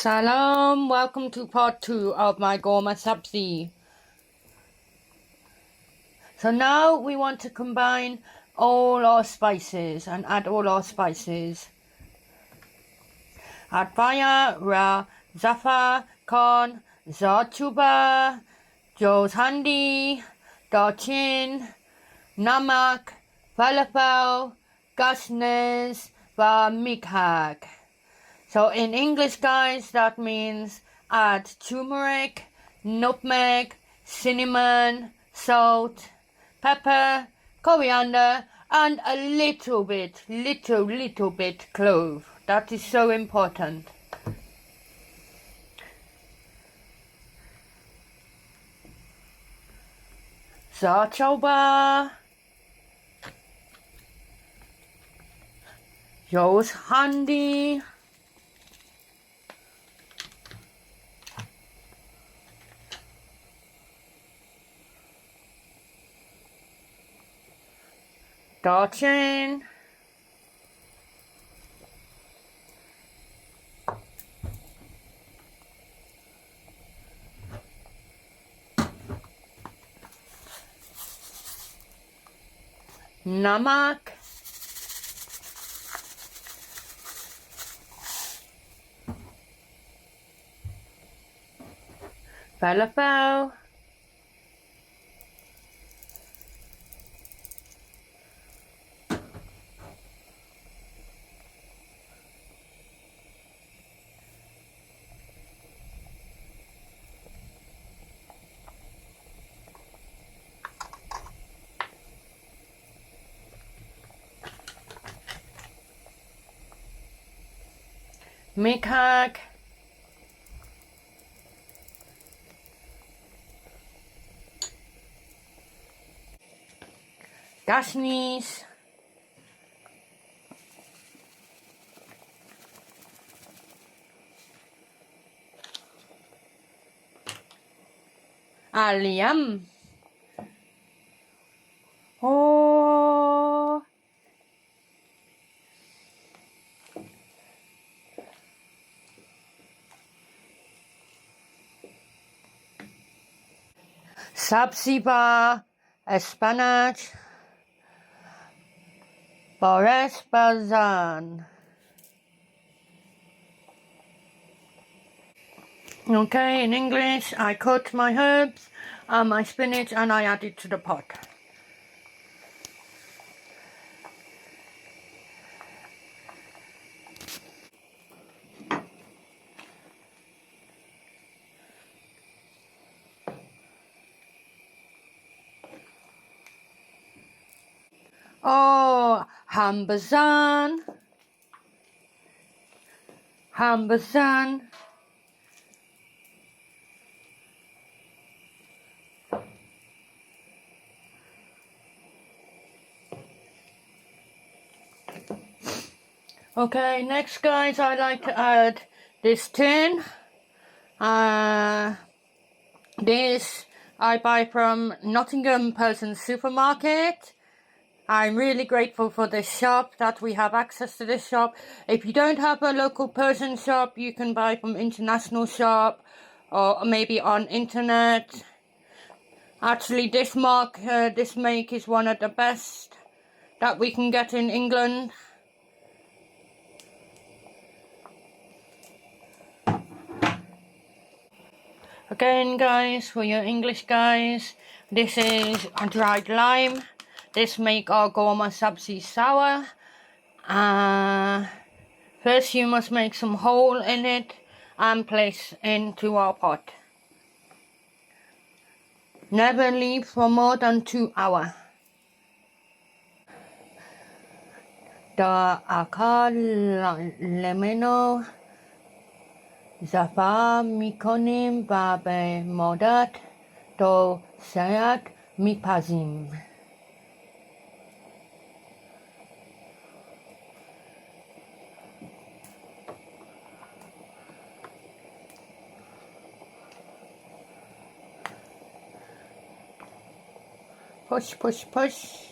Salam, welcome to part 2 of my ghomeh sabzi. So now we want to combine all our spices and add all our spices. Add fire, ra, zafar, corn, zarchuba, joz handi, darchin, namak, falafel, gasnes, va mikhak. So in English, guys, that means add turmeric, nutmeg, cinnamon, salt, pepper, coriander, and a little bit clove. That is so important. Zarchoba, joz handi, darchin, namak, falafel, mikhak, gasnis, aliam. Oh, sabzi bar, spinach, boris balzan. Okay, in English, I cut my herbs and my spinach and I add it to the pot. Oh, hambazan. Okay, next, guys, I like to add this tin. This I buy from Iranian Persian supermarket. I'm really grateful for this shop, that we have access to this shop. If you don't have a local Persian shop, you can buy from international shop or maybe on internet. Actually, this make is one of the best that we can get in England. Again, guys, for your English guys, this is a dried lime. This make our ghomeh sabzi sour. First you must make some hole in it and place into our pot. Never leave for more than 2 hours. Da akal lemeno زفر میکنیم و به مدت 2 ساعت میپزیم. push